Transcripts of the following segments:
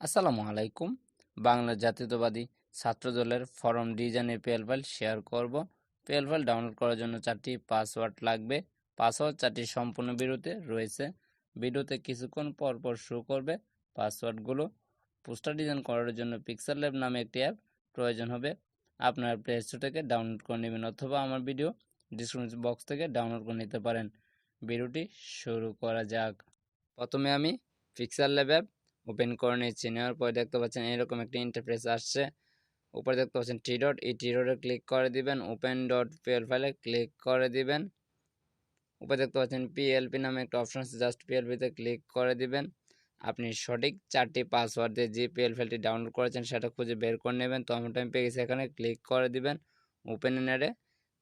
আসসালামু আলাইকুম। বাংলা জাতীয়তাবাদী ছাত্রদলের ফরম ডিজাইনের পিএল ফাইল শেয়ার করব। পিএল ফাইল ডাউনলোড করার জন্য 4টি পাসওয়ার্ড লাগবে। পাসওয়ার্ড 4টি সম্পূর্ণ বিরতিতে রয়েছে। ভিডিওতে কিছুক্ষণ পর পর শো করবে পাসওয়ার্ডগুলো। পোস্টার ডিজাইন করার জন্য পিক্সেল ল্যাব নামে একটি অ্যাপ প্রয়োজন হবে। আপনার প্লে স্টোর থেকে ডাউনলোড করে নেবেন অথবা আমার ভিডিও ডিসক্রিপশন বক্স থেকে ডাউনলোড করে নিতে পারেন। ভিডিওটি শুরু করা যাক। প্রথমে আমি পিক্সেল ল্যাব অ্যাপ ওপেন করে নিচ্ছি। নেওয়ার পরে দেখতে পাচ্ছেন এরকম একটি ইন্টারফেস আসছে। উপরে দেখতে পাচ্ছেন টি ডট, এই টি ডটে ক্লিক করে দিবেন। ওপেন ডট পিএল ফাইলে ক্লিক করে দিবেন। উপরে দেখতে পাচ্ছেন পিএলপি নামে একটা অপশন আছে, জাস্ট পিএলপিতে ক্লিক করে দিবেন। আপনি সঠিক 4টি পাসওয়ার্ড দিয়ে যে পিএল ফাইলটি ডাউনলোড করেছেন সেটা খুঁজে বের করে নেবেন। তো আমি পেয়ে গেছি, এখানে ক্লিক করে দিবেন। ওপেন এনারে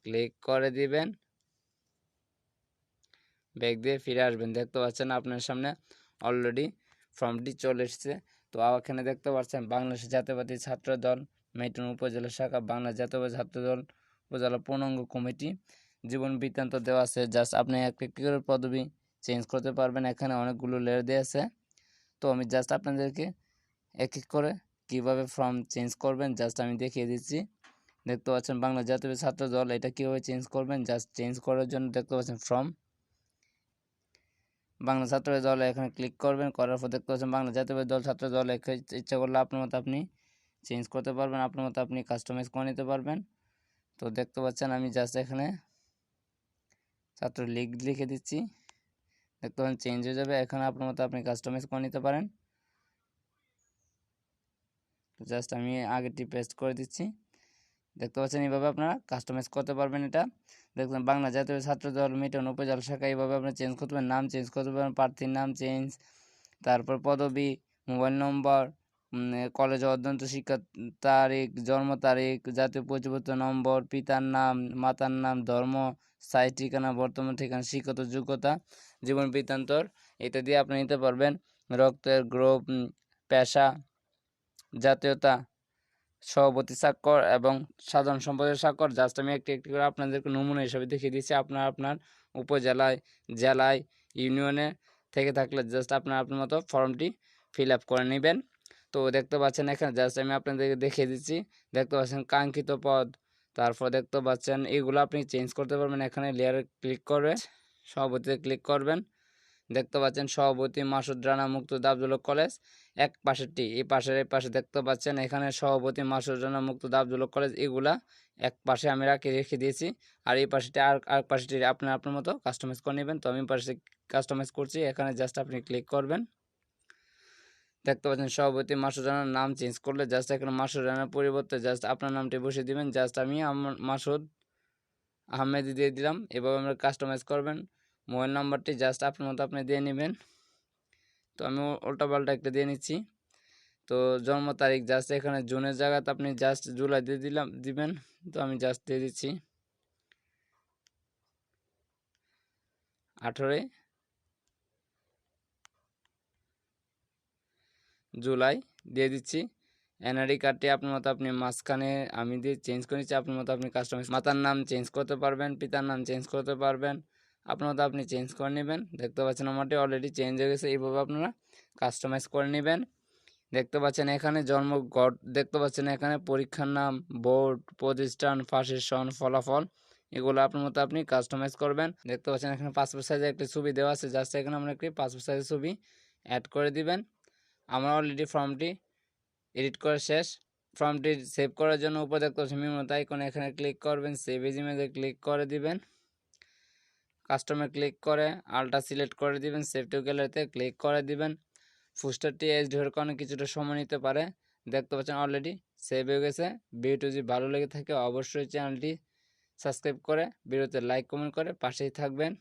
ক্লিক করে দিবেন। ব্যাক দিয়ে ফিরে আসবেন। দেখতে পাচ্ছেন আপনার সামনে অলরেডি ফর্মটি চলে এসেছে। তো এখানে দেখতে পাচ্ছেন বাংলাদেশ জাতীয়বাদী ছাত্র দল মেটন উপজেলা শাখা বাংলা জাতীয়বাদী ছাত্র দল উপজেলা পূর্ণাঙ্গ কমিটি জীবন বৃত্তান্ত দেওয়া আছে। জাস্ট আপনি একটি করে পদবি চেঞ্জ করতে পারবেন। এখানে অনেকগুলো লেয়ার দেওয়া আছে। তো আমি জাস্ট আপনাদেরকে এক এক করে কীভাবে ফর্ম চেঞ্জ করবেন জাস্ট আমি দেখিয়ে দিচ্ছি। দেখতে পাচ্ছেন বাংলা জাতীয়বাদী ছাত্র দল, এটা কীভাবে চেঞ্জ করবেন। জাস্ট চেঞ্জ করার জন্য দেখতে পাচ্ছেন ফর্ম বাংলা ছাত্র দল, এখানে ক্লিক করবেন। করার পর দেখতে পাচ্ছেন বাংলা জাতীয়বাদী দল ছাত্র দল। ইচ্ছা করলে আপনার মতো আপনি চেঞ্জ করতে পারবেন, আপনার মতো আপনি কাস্টমাইজ করে নিতে পারবেন। তো দেখতে পাচ্ছেন আমি জাস্ট এখানে ছাত্রলীগ লিখে দিচ্ছি। দেখতে পাচ্ছেন চেঞ্জ হয়ে যাবে। এখানে আপনার মতো আপনি কাস্টমাইজ করে নিতে পারেন। তো জাস্ট আমি আগেরটি পেস্ট করে দিচ্ছি। দেখতে পাচ্ছেন এইভাবে আপনারা কাস্টমাইজ করতে পারবেন। এটা দেখবেন বাংলা জাতীয় ছাত্র দল মিটন উপজেলা শাখা, এইভাবে আপনারা চেঞ্জ করতে পারেন। নাম চেঞ্জ করতে পারেন, প্রার্থীর নাম চেঞ্জ, তারপর পদবি, মোবাইল নম্বর, কলেজ অধ্যয়ন শিক্ষা তারিখ, জন্ম তারিখ, জাতীয় পরিচয়পত্র নম্বর, পিতার নাম, মাতার নাম, ধর্ম, স্থায়ী ঠিকানা, বর্তমান ঠিকানা, শিক্ষত যোগ্যতা, জীবন বৃত্তান্তর এটা দিয়ে আপনি নিতে পারবেন। রক্তের গ্রুপ, পেশা, জাতীয়তা, সভাপতি স্বাক্ষর এবং সাধারণ সম্পাদকের স্বাক্ষর। জাস্ট আমি একটি একটি করে আপনাদেরকে নমুনা হিসাবে দেখিয়ে দিচ্ছি। আপনার উপজেলায়, জেলায়, ইউনিয়নে থেকে থাকলে জাস্ট আপনার মতো ফর্মটি ফিল আপ করে নেবেন। তো দেখতে পাচ্ছেন এখানে জাস্ট আমি আপনাদেরকে দেখিয়ে দিচ্ছি। দেখতে পাচ্ছেন কাঙ্ক্ষিত পদ, তারপর দেখতে পাচ্ছেন এগুলো আপনি চেঞ্জ করতে পারবেন। এখানে লেয়ারে ক্লিক করে সভাপতিতে ক্লিক করবেন। দেখতে পাচ্ছেন সভাপতি মাসুদ রানা মুক্ত আবদুল্লাহ কলেজ, এক পাশেরটি এই পাশে দেখতে পাচ্ছেন এখানে সভাপতি মাসুদ রানা মুক্ত আবদুল্লাহ কলেজ, এগুলা এক পাশে আমি রেখে দিয়েছি। আর এই পাশেটি আর পাশেটি আপনার মতো কাস্টমাইজ করে নেবেন। তো আমি পাশে কাস্টমাইজ করছি। এখানে জাস্ট আপনি ক্লিক করবেন। দেখতে পাচ্ছেন সভাপতি মাসুদ রানার নাম চেঞ্জ করলে জাস্ট এখানে মাসুদ রানার পরিবর্তে জাস্ট আপনার নামটি বসিয়ে দিবেন। জাস্ট আমি মাসুদ আহমেদ দিয়ে দিলাম। এভাবে আমরা কাস্টমাইজ করবেন। মোবাইল নাম্বারটি জাস্ট আপনার মতো আপনি দিয়ে নেবেন। তো আমি উল্টাপাল্টা একটা দিয়ে নিচ্ছি। তো জন্ম তারিখ জাস্ট এখানে জুনের জায়গাতে আপনি জাস্ট জুলাই দিয়ে দিবেন। তো আমি জাস্ট দিয়ে দিচ্ছি 18 জুলাই দিয়ে দিচ্ছি। এনআরই কার্ডটি আপনার মতো আপনি মাঝখানে আমি দিয়ে চেঞ্জ করে নিচ্ছি। আপনার মতো আপনি কাস্টমাইজ মাতার নাম চেঞ্জ করতে পারবেন, পিতার নাম চেঞ্জ করতে পারবেন, আপনার মতো আপনি চেঞ্জ করে নেবেন। দেখতে পাচ্ছেন আমারটি অলরেডি চেঞ্জ হয়ে গেছে। এইভাবে আপনারা কাস্টমাইজ করে নেবেন। দেখতে পাচ্ছেন এখানে জন্মঘট, দেখতে পাচ্ছেন এখানে পরীক্ষার নাম, বোর্ড, প্রতিষ্ঠান, ফাঁসের সন, ফলাফল, এগুলো আপনার মতো আপনি কাস্টমাইজ করবেন। দেখতে পাচ্ছেন এখানে পাসপোর্ট সাইজের একটি ছবি দেওয়া আছে। জাস্ট এখানে আমরা একটি পাসপোর্ট সাইজের ছবি অ্যাড করে দিবেন। আমরা অলরেডি ফর্মটি এডিট করা শেষ। ফর্মটি সেভ করার জন্য উপরে দেখতে পাচ্ছেন মেমো আইকন, এখানে ক্লিক করবেন। সেভ এজ ইমেজে ক্লিক করে দিবেন। কাস্টমে ক্লিক করে আলটা সিলেক্ট করে দিবেন। সেভ টু গ্যালারিতে ক্লিক করে দিবেন। ফুস্টারটি এইচডি হওয়ার কারণে কিছুটা সময় নিতে পারে। দেখতে পাচ্ছেন অলরেডি সেভ হয়ে গেছে। ভিডিওটি যদি ভালো লেগে থাকে অবশ্যই চ্যানেলটি সাবস্ক্রাইব করে ভিডিওতে লাইক কমেন্ট করে পাশেই থাকবেন।